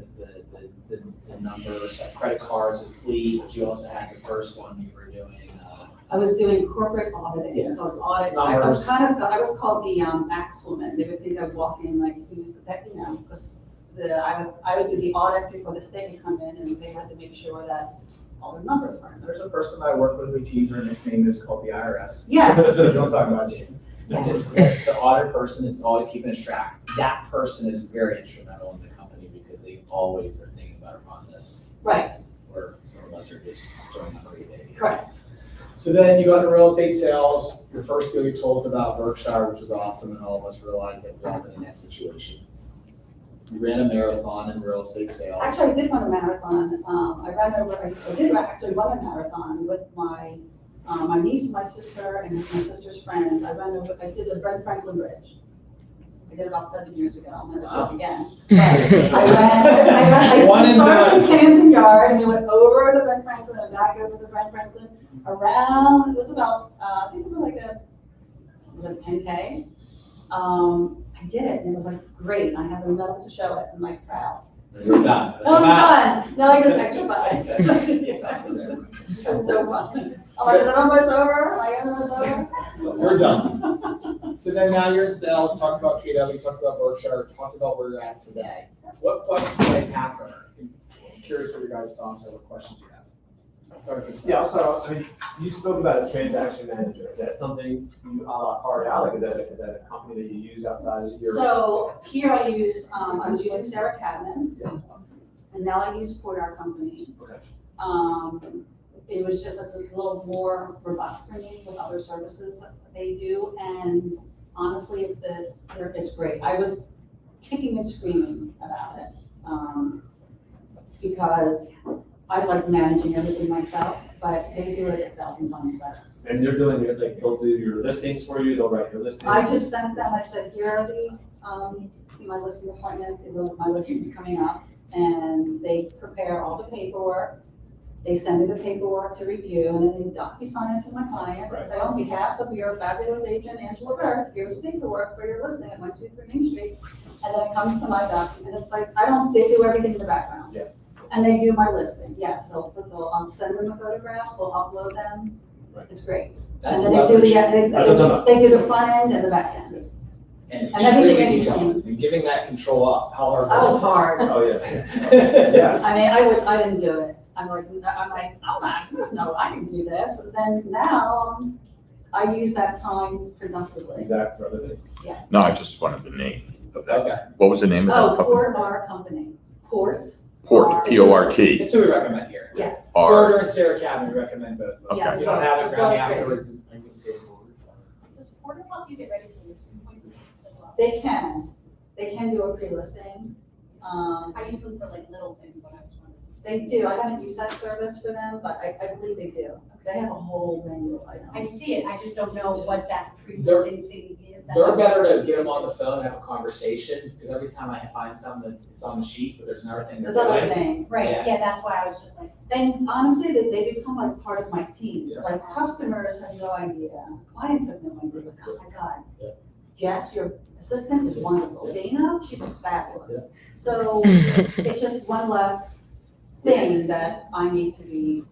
The numbers, like credit cards and fleet, but you also had the first one you were doing, I was doing corporate auditing, Yeah. so I was auditing, I was I was called the axe woman. They would think I'd walk in like, because I would do the audit before the state would come in, and they had to make sure that all the numbers were. There's a person I work with who tease her nickname is called the IRS. Yes, Don't talk about Jason. and just the audit person, it's always keeping us track. That person is very instrumental in the company because they always are thinking about a process, right, where some of us are just throwing out crazy ideas. correct. So then you got into real estate sales. Your first deal you told us about Berkshire, which was awesome, and all of us realized that we've all been in that situation. You ran a marathon in real estate sales. Actually, I did run a marathon. I did actually run a marathon with my niece, my sister, and my sister's friend. I did the Ben Franklin Bridge. I did it about 7 years ago. I'll never do Wow. it again. But I One and started in done. Camden Yard, and we went over the Ben Franklin and back over the Ben Franklin around. It was about, I think it was like 10K. I did it, and it was like great. I have a medal to show it. I'm like proud. You're done. Oh, I'm done. Now I get exercise. It's so fun. I'm like, is it almost over? Am I almost over? We're done. So then now you're in sales, talked about KW, talked about Berkshire, talked about where you're at today. What questions do you guys have for her? I'm curious what your guys' thoughts are, what questions you have. Let's start with this. Yeah, so, I mean, you spoke about a transaction manager. Is that something you a la carte out? Like, is that a company that you use outside of your? So here I was using Sarah Cadman, and now I use Porter Company. Okay. It was just, it's a little more robust for me with other services that they do, and honestly, it's great. I was kicking and screaming about it, because I like managing everything myself, but they do it 1,000 times better. And they're doing it, like, they'll do your listings for you, they'll write your listings. I just sent them, I said, here are the, my listing appointments, these are my listings coming up, and they prepare all the paperwork. They send me the paperwork to review, and then they docu-sign it to my client, Right. say, on behalf of your fabulous agent, Angela Berke, here's the paperwork for your listing at 123 Main Street, and then it comes to my document, it's like, they do everything in the background. Yeah. And they do my listing, yes, I'll send them the photographs, they'll upload them, Right. it's great. That's And then they do the, leverage. That's what I'm talking about. they do the front end and the back end. And and everything distributing in each other, between. and giving that control up, how hard. That was hard. Oh, yeah. Yeah. I mean, I didn't do it. I'm like, oh my, there's no, I can do this. And then now, I use that time productively. Exactly, for other things. No, I just wanted the name of that. Okay, What was the name of Oh, that company? Port Bar Company. Port. Port, P-O-R-T, that's what we recommend here. Yeah. R. Porter and Sarah Cadman, we recommend both of them. Yeah, If you don't have it, grab me both great. afterwards. Does Porter help you get ready for listing appointments as well? They can do a pre-listing. I use them for like little things, but I was wondering. They do. I haven't used that service for them, but I believe they do. They have a whole menu of items. I see it, I just don't know what that pre-listing thing is. that They're I- better to get them on the phone and have a conversation, because every time I find something, it's on the sheet, but there's another thing they're There's other doing. thing. Right, Yeah. yeah, that's why I was just like, And honestly, they become like part of my team. Yeah. Like customers have no idea, clients have no idea, like, oh my God. Yeah. Jess, your assistant is wonderful. Dana, she's fabulous. So it's just one less thing that I need to be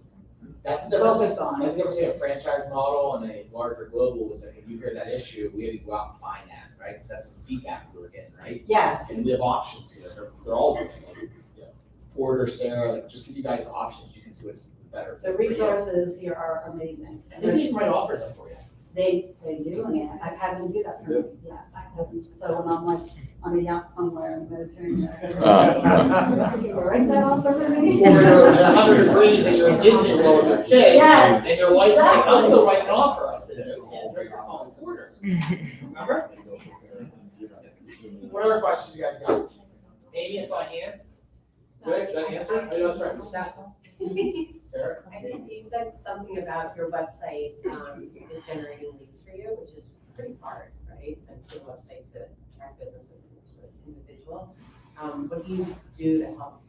That's the difference. focused on. That's the difference between a franchise model and a larger global, is that if you hear that issue, we had to go out and find that, right? Because that's the feedback we were getting, right? Yes, And we have options here, they're all, like, Porter, Sarah, like, just give you guys options, you can see what's better. the for you. resources here are amazing. And they can write offers up for you. They do, and I've had them do that for me, yes. So when I'm like on a yacht somewhere in the Mediterranean. Can you write that offer for me? Or you're at 100 degrees and you're in Disney World with your kid. Yes, And your wife's like, I'm exactly. gonna write an offer. I said, no, Tim, you're calling Porter. Remember? What other questions you guys got? Amy, it's on hand. Good answer? Oh, that's right. Just ask them. Sarah? You said something about your website, is generating leads for you, which is pretty hard, right? To a website to track businesses and to an individual. What do you do to help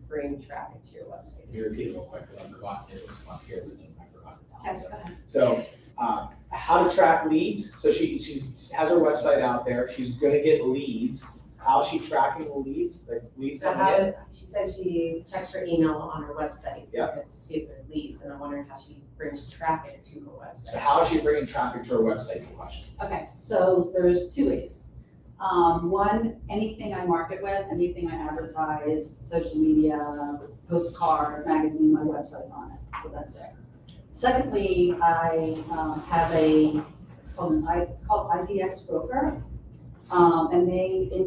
bring traffic to your website? Can you repeat it real quick, because I'm forgotten, it was up here, but then I forgot. Okay, go ahead. So, how to track leads, so she has her website out there, she's gonna get leads. How's she tracking the leads, like leads So coming in? she said she checks her email on her website. Yeah. To see if there's leads, and I'm wondering how she brings traffic to her So website. how is she bringing traffic to her website is the question. Okay, so there's two ways. One, anything I market with, anything I advertise, social media, postcard, magazine, my website's on it, so that's there. Secondly, I have it's called IDX Broker, and they They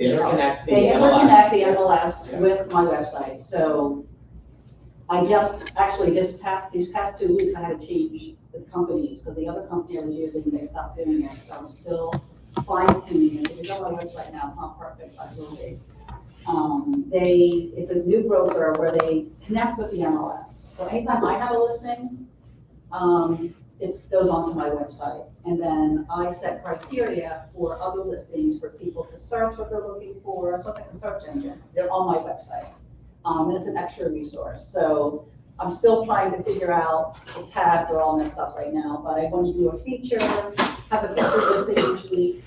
interconnect the They MLS. interconnect the MLS Yeah. with my website, so I just, actually, these past 2 weeks, I had to change with companies, because the other company I was using, they stopped doing it, so I'm still fine tuning it. If you go on my website now, it's not perfect, but it will be. It's a new broker where they connect with the MLS. So anytime I have a listing, it goes onto my website. And then I set criteria for other listings for people to search what they're looking for. So it's like a search engine on my website. And it's an extra resource. So I'm still trying to figure out, the tabs are all messed up right now, but I want to do a feature, have a feature listing each week.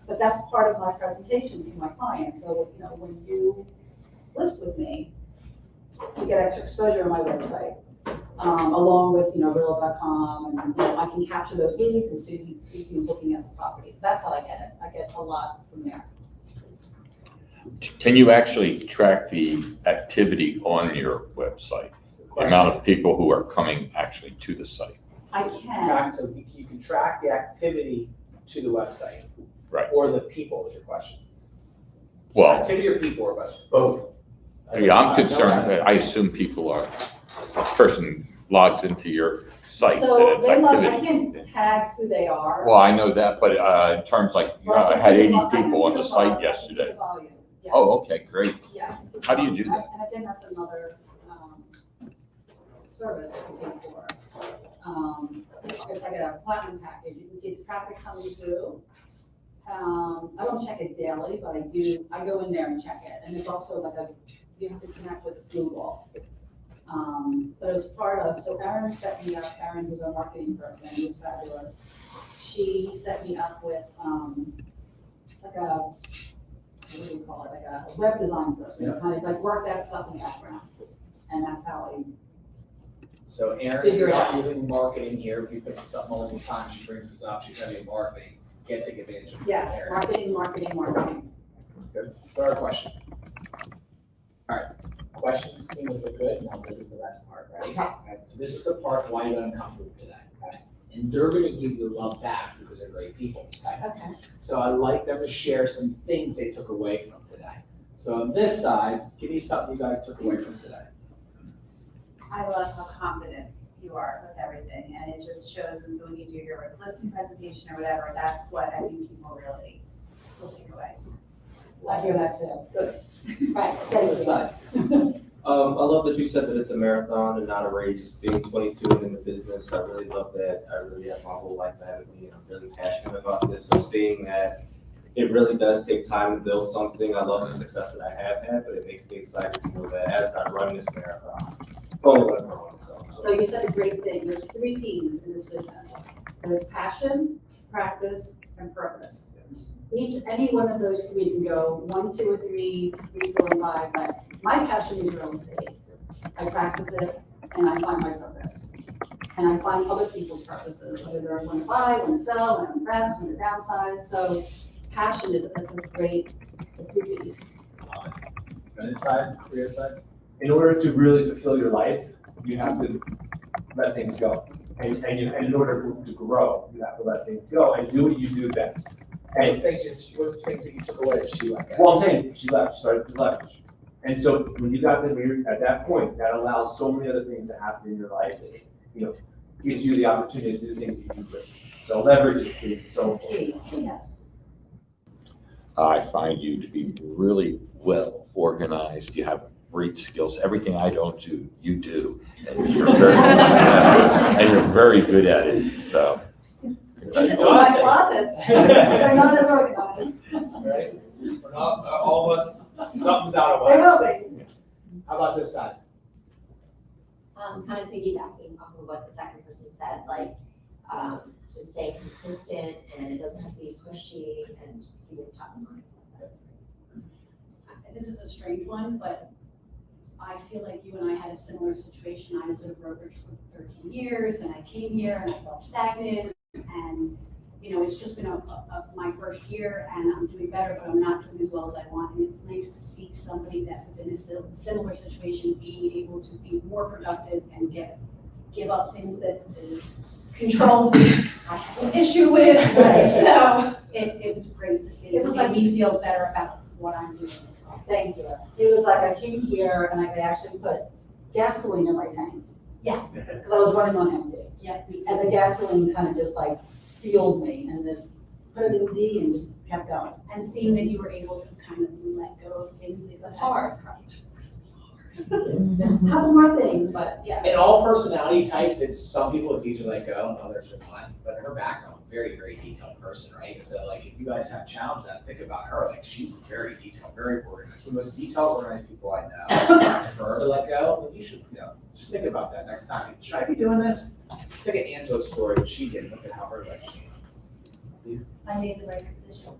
But that's part of my presentation to my clients. So, when you list with me, you get extra exposure on my website, along with, Real.com, and I can capture those leads and see who's looking at the property. So that's how I get it. I get a lot from there. Can you actually track the activity on your website? The amount of people who are coming actually to the site? I can. So you can track the activity to the website. Right. Or the people is your question. Well, Activity or people or both? yeah, I'm concerned, I assume a person logs into your site So and it's I activity. can tag who they are. Well, I know that, but in terms like, I had 80 people on the site yesterday. Yes. Oh, okay, great. Yeah. I can see How do you volume. do that? And again, that's another service that we pay for. It's like a platinum package. You can see the traffic coming through. I don't check it daily, but I go in there and check it. And it's also like you have to connect with Google. But as part of, so Erin set me up, Erin, who's our marketing person, who's fabulous. She set me up with, like what do you call it, like a web design person, kind of like work that stuff in the background. And that's how So Erin, if Figure you're it not out. using marketing here, if you pick this up multiple times, she brings this up, she's having marketing, can't take advantage of it. yes, Erin. marketing. Good. Third question. All right, questions seem a bit good, now this is the best part, right? Okay, so this is the part why you're gonna come through today, okay? And they're gonna give you love back because they're great people, okay? Okay. So I'd like them to share some things they took away from today. So on this side, give me something you guys took away from today. I love how confident you are with everything, and it just shows, and so when you do your listing presentation or whatever, that's what I think people really will take away. I hear that too. Good. Right. On this side. I love that you said that it's a marathon and not a race. Being 22 and in the business, I really love that. I really have my whole life ahead of me, and I'm really passionate about this. So seeing that it really does take time to build something. I love the success that I have had, but it makes me excited to know that as I run this marathon, it's only going to grow on itself. So you said a great thing. There's 3 P's in this business. There's passion, practice, and purpose. Any one of those 3 can go 1, 2, or 3, 3, 4, and 5. But my passion is real estate. I practice it, and I find my purpose. And I find other people's purposes, whether they're when to buy, when to sell, when to invest, when to downsize. So passion is a great 3 P's. Good side, career side. In order to really fulfill your life, you have to let things go. And in order to grow, you have to let things go and do what you do best. What And things that you took away that she liked? well, I'm saying she left, she started to leverage. And so when you got them at that point, that allows so many other things to happen in your life. That it, gives you the opportunity to do things that you do great. So leverage is so important. Key, yes. I find you to be really well organized. You have great skills. Everything I don't do, you do. And you're very, and you're very good at it, so. It's in my closets. They're not as organized. Right? We're not, all of us, something's out of They whack. will be. How about this side? Kind of piggybacking off of what the second person said, like, to stay consistent and it doesn't have to be pushy and just keep it top of mind. This is a strange one, but I feel like you and I had a similar situation. I was in a brokerage for 13 years and I came here and I felt stagnant and, you know, it's just been my first year and I'm doing better, but I'm not doing as well as I want. And it's nice to see somebody that was in a similar situation being able to be more productive and give up things that the control I have an issue with. So it was great to see. It was like- made me feel better about what I'm doing as well. Thank you. It was like I came here and I could actually put gasoline in my tank. Yeah. Because I was running on empty. Yeah, me too. And the gasoline kind of just like fueled me and just put it in D and just kept going. And seeing that you were able to kind of let go of things that That's you had hard. tried to. There's a couple more things, but yeah. In all personality types, it's some people it's easier to let go and others are not. But in her background, very, very detailed person, right? So like if you guys have challenged that, think about her. Like she's very detailed, very organized. The most detailed, organized people I know. And for her to let go, well, you should, just think about that next time. Should I be doing this? Think of Angela's story, what she did. Look at how her life changed. I made the right decision.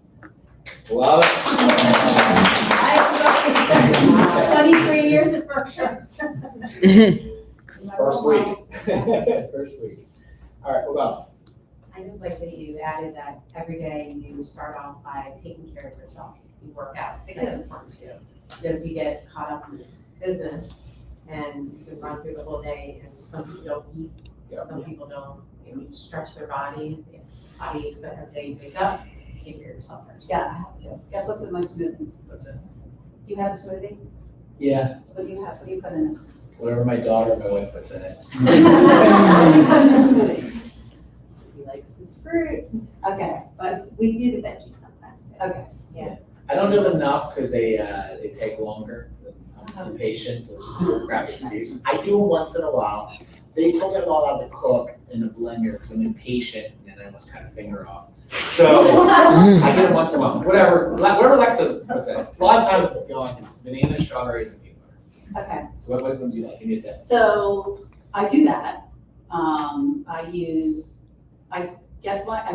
Love it. I 23 years at Berkshire. First week. First week. All right, what else? I just like that you added that every day you start off by taking care of yourself. You work out. That's important too. Because you get caught up in this business and you can run through the whole day and some people don't eat, Yeah. some people don't, you stretch their body. Body expect every day you wake up, take care of yourself first. Yeah, I have to. Guess what's in my smoothie? That's it. Do you have a smoothie? Yeah, What do you have? What do you put in it? whatever my daughter and my wife puts in it. What do you put in the smoothie? He likes his fruit, Okay, But we do the veggies sometimes. too. okay. I don't do them enough because they take longer. I'm impatient, so it's just a crap excuse. I do them once in a while. They told me I'm not allowed to cook in a blender because I'm impatient and I almost cut a finger off. So I get it once in a while. Whatever Alexa puts in. A lot of times, to be honest, it's banana, strawberries, and peanut butter. Okay, So what would you like? Give me a tip. so I do that. I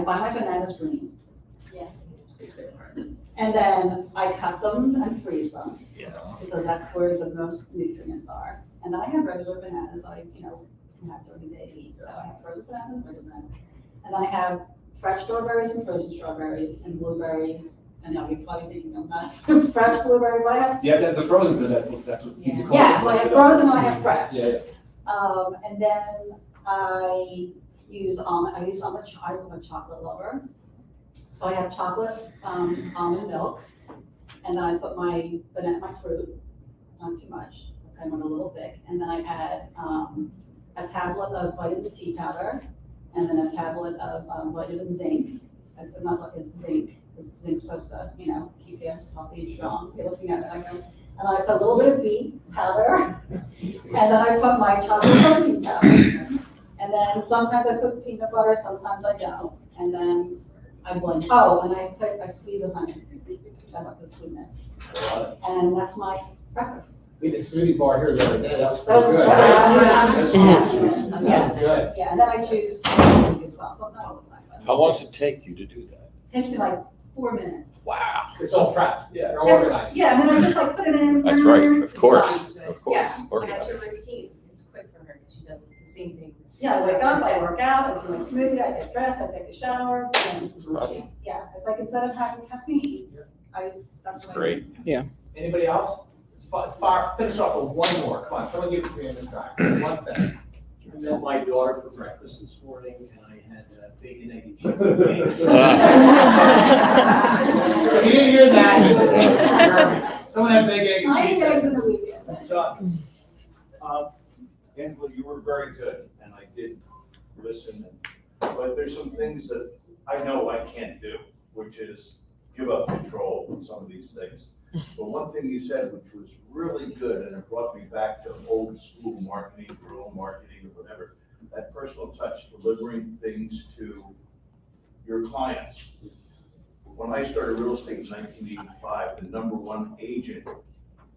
buy my bananas green. Yes. And then I cut them and freeze them. Yeah. Because that's where the most nutrients are. And then I have regular bananas, I have during the day to eat. So I have frozen bananas, regular bananas. And I have fresh strawberries and frozen strawberries and blueberries. And you're probably thinking I'm nuts. Fresh blueberry, what I have? You have to have the frozen because that's what keeps it cold. Yeah, so I have frozen and I have fresh. Yeah. And then I use almond, I'm a chocolate lover. So I have chocolate, almond milk, and then I put my fruit, not too much, kind of a little thick, and then I add, a tablet of vitamin C powder, and then a tablet of, vitamin zinc. That's not like zinc, because zinc's supposed to, keep you healthy and strong. You're looking at it, I go, and I put a little bit of beet powder, and then I put my chocolate protein powder. And then sometimes I put peanut butter, sometimes I don't, and then I blend. Oh, and I put a squeeze of honey. I like the sweetness. I love it. And that's my breakfast. We had a smoothie bar here the other day. That was That was- pretty good. that was- That was good. Yeah, and then I choose as well, so not all the time, but How long does it take you to do that? it takes me like 4 minutes. Wow. It's all prepped. Yeah. They're organized. Yeah, and then I just like put it in. That's right, of it's course, done. of course. That's your Organized. routine. It's quick for her because she does the same thing. Yeah, I wake up, I work out, I do my smoothie, I get dressed, I take a shower, and Awesome. yeah, it's like instead of having caffeine, that's what I do. Great. Anybody else? It's fire. Finish off with one more. Come on, someone give it to me on this side. One thing. I met my daughter for breakfast this morning and I had bacon, egg, and cheese. and bacon. So you didn't hear that. Someone had big egg and I cheese. eat eggs in the weekend. Done. Angela, you were very good, and I did listen, but there's some things that I know I can't do, which is give up control with some of these things. But one thing you said, which was really good, and it brought me back to old school marketing, guerrilla marketing, or whatever, that personal touch, delivering things to your clients. When I started real estate in 1985, the #1 agent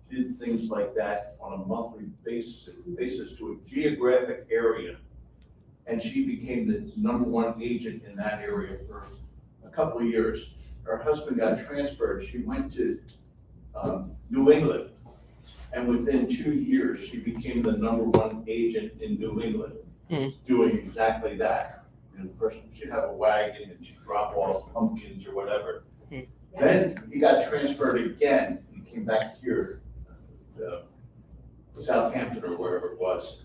did things like that on a monthly basis to a geographic area. And she became the #1 agent in that area for a couple of years. Her husband got transferred. She went to New England. And within 2 years, she became the #1 agent in New England, doing exactly that. And the person, she'd have a wagon and she'd drop off pumpkins or whatever. Then he got transferred again. He came back here to Southampton or wherever it was.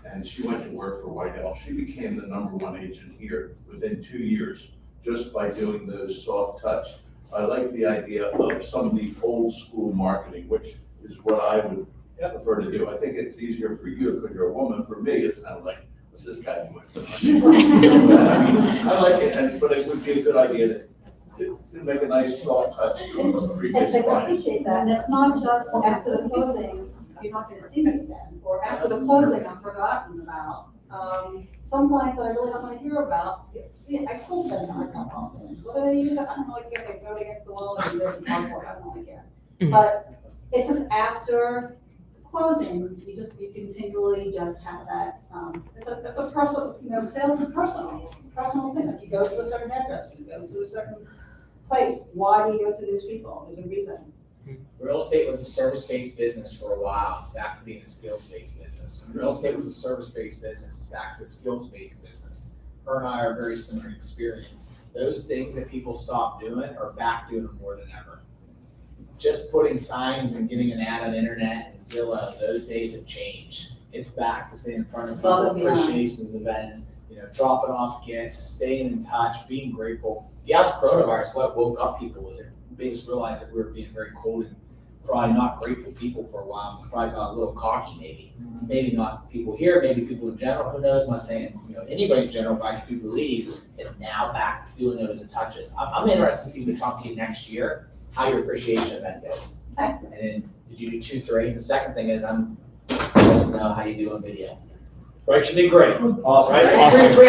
And she went to work for Whitehall. She became the #1 agent here within 2 years, just by doing those soft touch. I like the idea of some of the old school marketing, which is what I would prefer to do. I think it's easier for you because you're a woman. For me, it's kind of like, what's this guy doing? I mean, I like it, but it would be a good idea to make a nice soft touch to previous I clients. appreciate that, and it's not just after the closing, you're not gonna see me again, or after the closing, I'm forgotten about. Some clients that I really don't wanna hear about, see, I still spend time on confidence, whether they use it, I don't really care, they throw it against the wall and there's a cardboard, I don't really care. But it's just after closing, you continually just have that, it's a personal, sales is personal, it's a personal thing, like you go to a certain address, you go to a certain place, why do you go to these people, there's a reason. Real estate was a service-based business for a while. It's back to being a skills-based business. Real estate was a service-based business. It's back to a skills-based business. Her and I are very similar in experience. Those things that people stopped doing are back doing them more than ever. Just putting signs and getting an ad on the internet and Zillow, those days have changed. It's back to staying in front of people, appreciations events, dropping off gifts, staying in touch, being grateful. Yes, coronavirus, what woke up people was it made us realize that we were being very cold and probably not grateful people for a while. Probably got a little cocky, maybe. Maybe not people here, maybe people in general. Who knows? I'm not saying anybody in general, but I do believe that now back to doing those touches. I'm interested to see when we talk to you next year how your appreciation event goes. Okay. And then did you do 2, 3? And the second thing is let us know how you do on video. Right? You did great. Awesome. Right? Awesome. Free